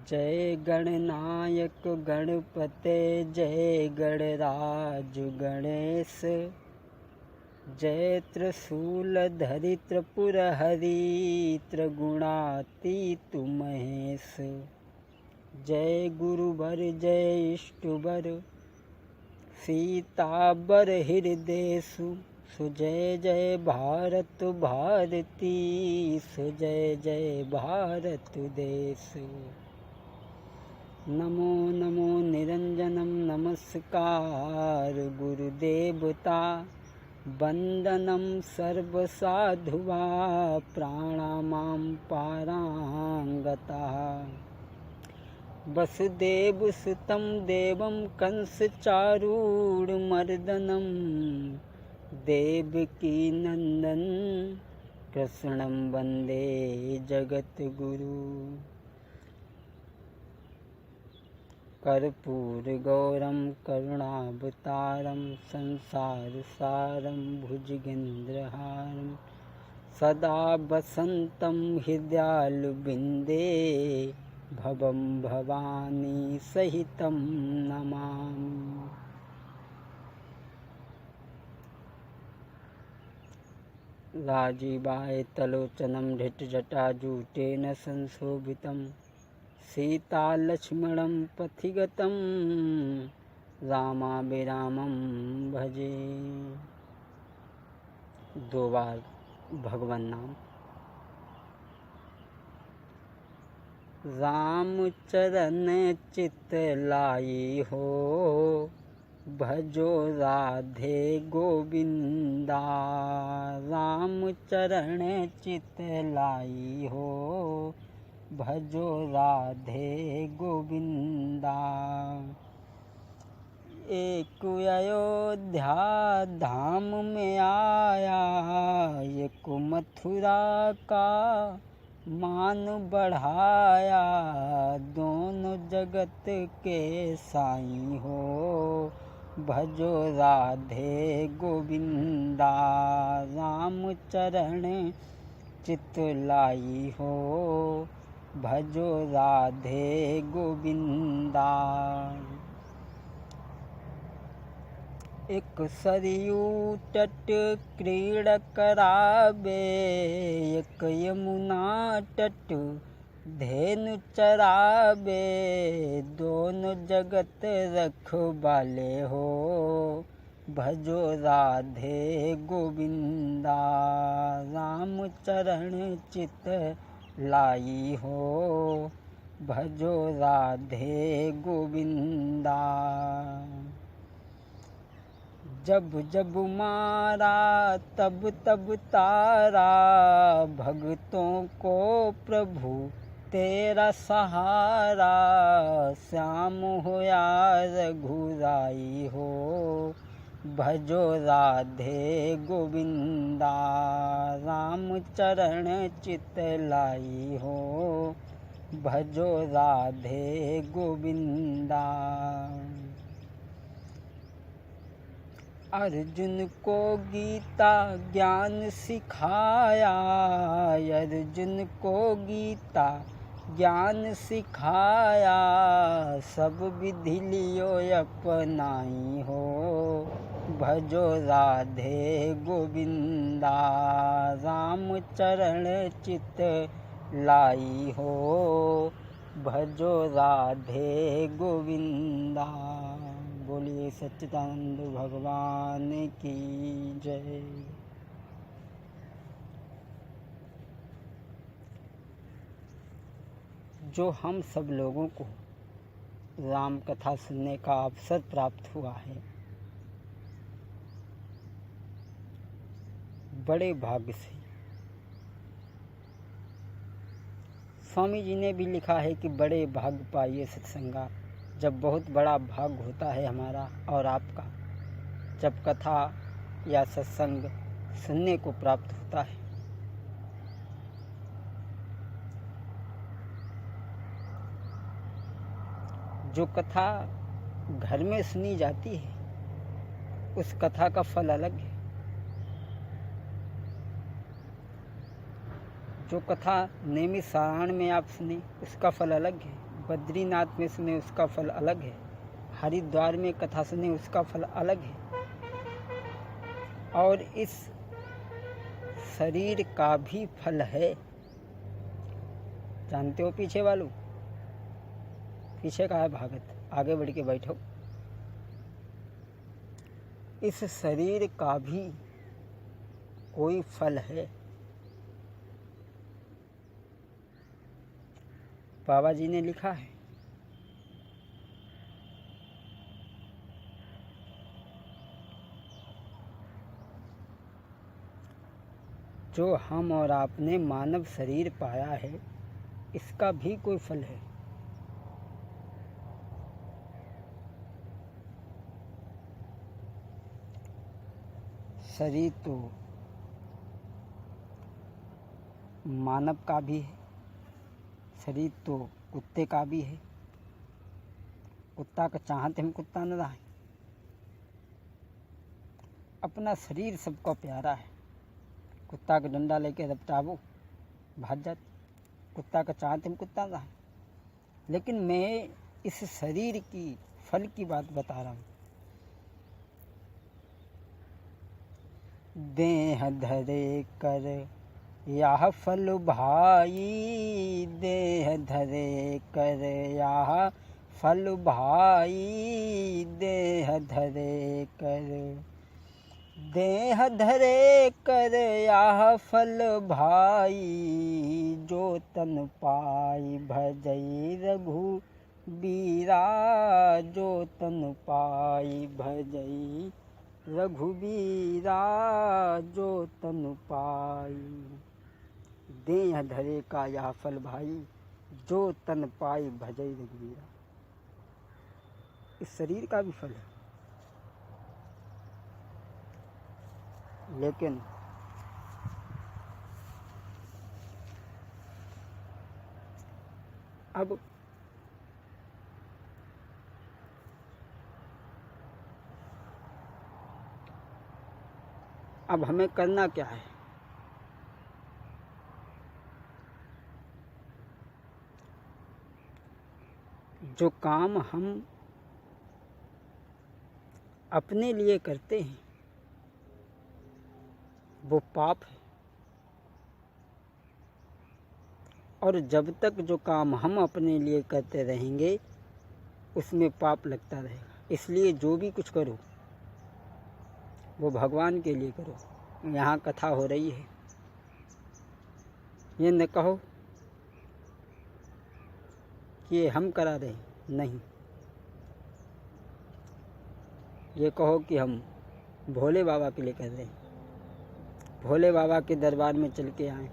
जय गणनायक गणपते जय गणराज गणेश। जय त्रिशूलधरि त्रिपुरहरि त्रिगुणातीत महेश। जय गुरुवर जय इष्टवर सीताबर हृदयेषु। सुजय जय भारत भारती सुजय जय भारत देश। नमो नमो निरंजनम नमस्कार गुरुदेवता। वंदनम सर्वसाधुवा प्राणामां पारांगता। वसुदेवसुतं देवं कंसचारूढमर्दनं देवकी नंदन कृष्णं वंदे जगद्गुरु। कर्पूरगौरं करुणावतारं संसारसारं भुजगेन्द्रहारं सदा वसन्तं हृदयारविन्दे भवं भवानी सहितं नमामि। राजीवायतलोचनं धृतजटाजूटेन संशोभितं सीतालक्ष्मणं पथिगतं रामाभिरामं भजे। 2 बार भगवान नाम। राम चरण चित लाई हो भजो राधे गोविंदा। राम चरण चित लाई हो भजो राधे गोविंदा। एक अयोध्या धाम में आया एक मथुरा का मान बढ़ाया। दोनों जगत के साईं हो भजो राधे गोविंदा। राम चरण चित लाई हो भजो राधे गोविंदा। एक सरयू तट क्रीड़ा करावे एक यमुना तट धेनु चरावे। दोनों जगत रखवाले हो भजो राधे गोविंदा। राम चरण चित लाई हो भजो राधे गोविंदा। जब जब मारा तब तब तारा भक्तों को प्रभु तेरा सहारा। श्याम हो या रघुराई हो भजो राधे गोविंदा। राम चरण चित लाई हो भजो राधे गोविंदा। अर्जुन को गीता ज्ञान सिखाया अर्जुन को गीता ज्ञान सिखाया। सब विधि लियो अपनाई हो भजो राधे गोविंदा। राम चरण चित लाई हो भजो राधे गोविंदा। बोलिए सच्चिदानंद भगवान की जय। जो हम सब लोगों को राम कथा सुनने का अवसर प्राप्त हुआ है, बड़े भाग्य से। स्वामी जी ने भी लिखा है कि बड़े भाग्य पाइए सत्संगा। जब बहुत बड़ा भाग्य होता है हमारा और आपका, जब कथा या सत्संग सुनने को प्राप्त होता है। जो कथा घर में सुनी जाती है उस कथा का फल अलग है। जो कथा नियमित सारायण में आप सुने उसका फल अलग है। बद्रीनाथ में सुने उसका फल अलग है, हरिद्वार में कथा सुने उसका फल अलग है। और इस शरीर का भी फल है। जानते हो पीछे वालों? पीछे का है भागत, आगे बढ़ के बैठो। इस शरीर का भी कोई फल है। बाबा जी ने लिखा है, जो हम और आपने मानव शरीर पाया है, इसका भी कोई फल है। शरीर तो मानव का भी है, शरीर तो कुत्ते का भी है। कुत्ता का चाहते हम कुत्ता न रहे। अपना शरीर सबको प्यारा है। कुत्ता का डंडा लेके रपटावो भाग जाती। कुत्ता का चाहते हम कुत्ता न रहे। लेकिन मैं इस शरीर की फल की बात बता रहा हूँ। देह धरे कर यह फल भाई, देह धरे कर यह फल भाई, देह धरे कर, देह धरे कर यह फल भाई, जो तन पाई भजई रघुबीरा, जो तन पाई भजई रघुबीरा, जो तन पाई। देह धरे का यह फल भाई, जो तन पाई भजई रघुबीरा। इस शरीर का भी फल है। लेकिन अब हमें करना क्या है? जो काम हम अपने लिए करते हैं वो पाप है, और जब तक जो काम हम अपने लिए करते रहेंगे उसमें पाप लगता रहेगा। इसलिए जो भी कुछ करो वो भगवान के लिए करो। यहाँ कथा हो रही है, ये न कहो कि ये हम करा रहे हैं, नहीं। ये कहो कि हम भोले बाबा के लिए कर रहे हैं, भोले बाबा के दरबार में चल के आए,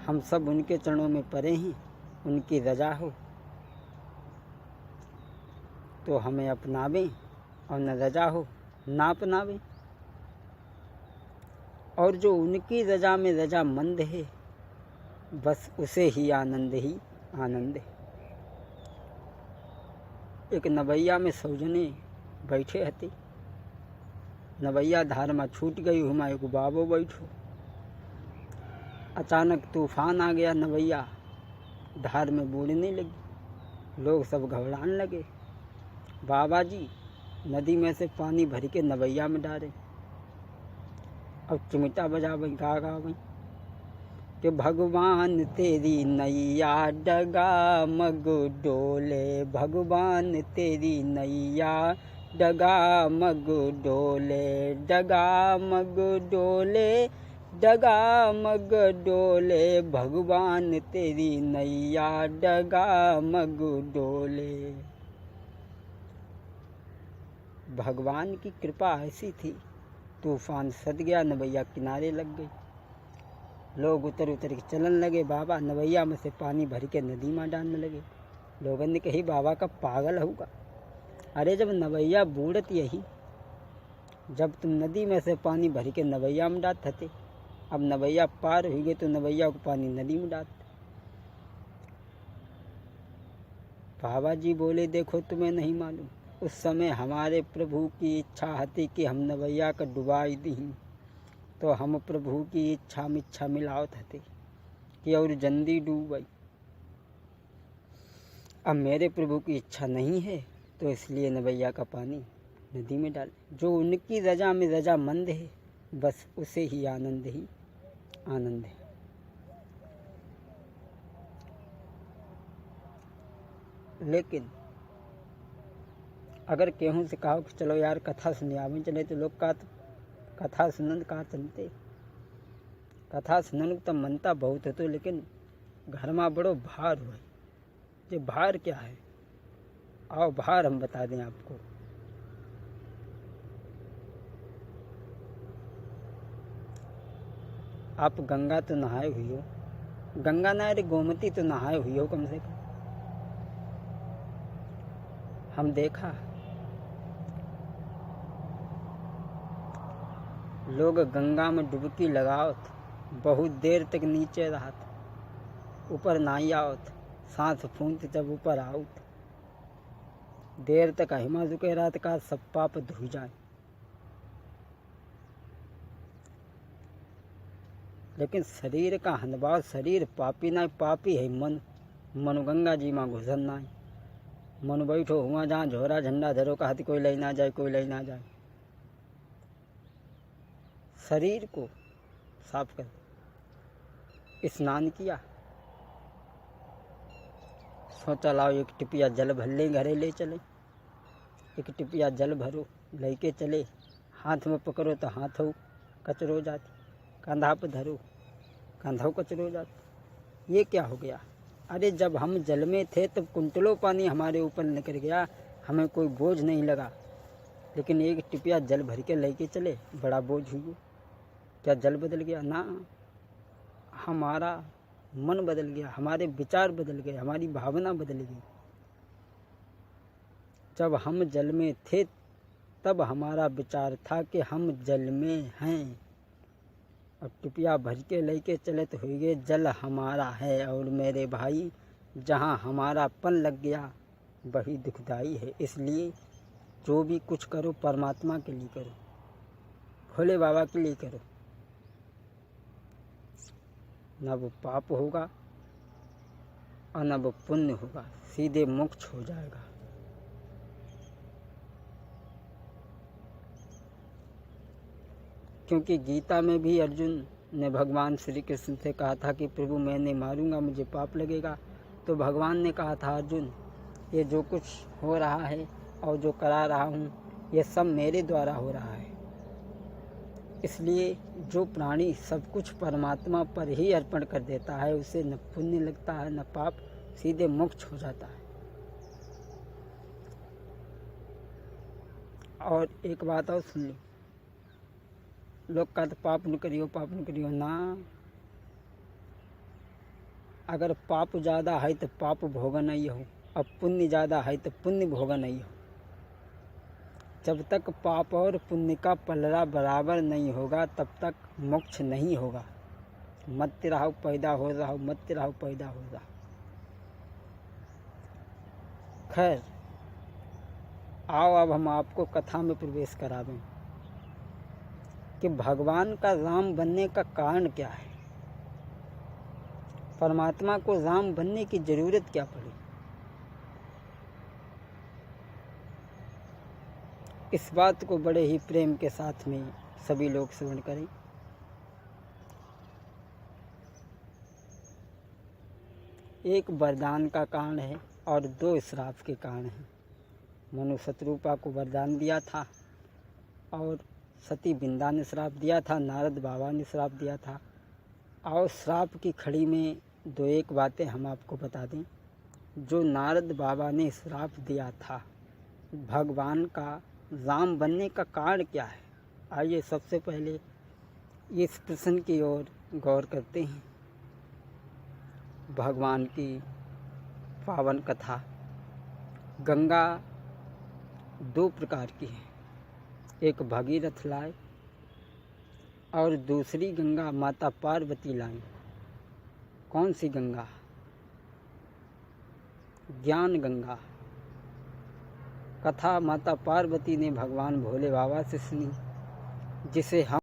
हम सब उनके चरणों में पड़े हैं, उनकी रजा हो तो हमें अपनावें, और न रजा हो ना अपनावें। और जो उनकी रजा में रजामंद है बस उसे ही आनंद है। एक नवैया में सौजने बैठे हते। नवैया धार में छूट गई, हुमा एक बाबो बैठो। अचानक तूफान आ गया, नवैया धार में बूढ़ने लगी। लोग सब घबराने लगे। बाबा जी नदी में से पानी भर के नवैया में डाले। अब चिमटा बजा बई, गा बई कि भगवान तेरी नैया डगा मग डोले, भगवान तेरी नैया डगा मग डोले, डगा मग डोले, डगा मग डोले, भगवान तेरी नैया डगा मग डोले। भगवान की कृपा ऐसी थी, तूफान सद गया, नवैया किनारे लग गई। लोग उतर उतर के चलन लगे। बाबा नवैया में से पानी भर के नदी में डालने लगे। लोगों ने कही बाबा का पागल होगा। अरे जब नवैया बूढ़त यही, जब तुम नदी में से पानी भर के नवैया में डालते थे, अब नवैया पार हो गए तो नवैया को पानी नदी में डालते। बाबा जी बोले देखो तुम्हें नहीं मालूम, उस समय हमारे प्रभु की इच्छा थी कि हम नवैया का डुबाई दी, तो हम प्रभु की इच्छा मिलावत हते कि और जल्दी डूब गई। अब मेरे प्रभु की इच्छा नहीं है तो इसलिए नवैया का पानी नदी में डाल। जो उनकी रजा में रजामंद है बस उसे ही आनंद है। लेकिन अगर केहू से कहो कि चलो यार कथा सुनियावे चले तो लोग का कथा सुनन का चलते। कथा सुनन तो मनता बहुत है तो, लेकिन घर में बड़ो भार हुआ। ये भार क्या है? आओ भार हम बता दें आपको। आप गंगा तो नहाए हुई हो, गंगा ना अरे गोमती तो नहाए हुई हो कम से कम। हम देखा लोग गंगा में डुबकी लगाओत, बहुत देर तक नीचे रहत, ऊपर नहीं आवत, सांस फूंत जब ऊपर आउत, देर तक हिमा झुके रात का सब पाप धुल जाए। लेकिन शरीर का हनबाव, शरीर पापी ना पापी है मन। मनु गंगा जी में घुसन ना, मनु बैठो हुआ जहाँ झोरा झंडा धरो का हाथ कोई ले ना जाए, कोई ले ना जाए। शरीर को साफ कर, स्नान किया, सोचा लाओ एक टिपिया जल भर ले, घरे ले चले। एक टिपिया जल भरो लेके चले, हाथ में पकड़ो तो हाथ हो कचरो जाती, कंधा पर धरो कंधा कचरो जाती। ये क्या हो गया? अरे जब हम जल में थे तब कुंटलों पानी हमारे ऊपर निकल गया, हमें कोई बोझ नहीं लगा। लेकिन एक टिपिया जल भर के लेके चले, बड़ा बोझ हुई। क्या जल बदल गया? ना, हमारा मन बदल गया, हमारे विचार बदल गए, हमारी भावना बदल गई। जब हम जल में थे तब हमारा विचार था कि हम जल में हैं, और टिपिया भर के लेके चले तो हो गए जल हमारा है। और मेरे भाई, जहाँ हमारा पन लग गया वही दुखदाई है। इसलिए जो भी कुछ करो परमात्मा के लिए करो, भोले बाबा के लिए करो, ना वो पाप होगा और ना वो पुण्य होगा, सीधे मोक्ष हो जाएगा। क्योंकि गीता में भी अर्जुन ने भगवान श्री कृष्ण से कहा था कि प्रभु मैंने मारूंगा, मुझे पाप लगेगा। तो भगवान ने कहा था अर्जुन, ये जो कुछ हो रहा है और जो करा रहा हूँ ये सब मेरे द्वारा हो रहा है। इसलिए जो प्राणी सब कुछ परमात्मा पर ही अर्पण कर देता है उसे न पुण्य लगता है न पाप, सीधे मोक्ष हो जाता है। और एक बात और सुन लो, लोग कहते पाप न करियो ना। अगर पाप ज़्यादा है तो पाप भोग नहीं हो, अब पुण्य ज़्यादा है तो पुण्य भोग नहीं हो। जब तक पाप और पुण्य का पलड़ा बराबर नहीं होगा तब तक मोक्ष नहीं होगा। मत रहो पैदा हो रहा, मत रहो पैदा हो रहा। खैर आओ अब हम आपको कथा में प्रवेश करावें कि भगवान का राम बनने का कारण क्या है, परमात्मा को राम बनने की जरूरत क्या पड़ी। इस बात को बड़े ही प्रेम के साथ में सभी लोग श्रवण करें। एक वरदान का कारण है और 2 श्राप के कारण हैं। मनु शत्रुपा को वरदान दिया था और सती बिंदा ने श्राप दिया था, नारद बाबा ने श्राप दिया था। और श्राप की खड़ी में 2-1 बातें हम आपको बता दें। जो नारद बाबा ने श्राप दिया था, भगवान का राम बनने का कारण क्या है, आइए सबसे पहले इस प्रश्न की ओर गौर करते हैं। भगवान की पावन कथा। गंगा 2 प्रकार की है, एक भगीरथ लाई और दूसरी गंगा माता पार्वती लाई। कौन सी गंगा? ज्ञान गंगा। कथा माता पार्वती ने भगवान भोले बाबा से सुनी, जिसे हम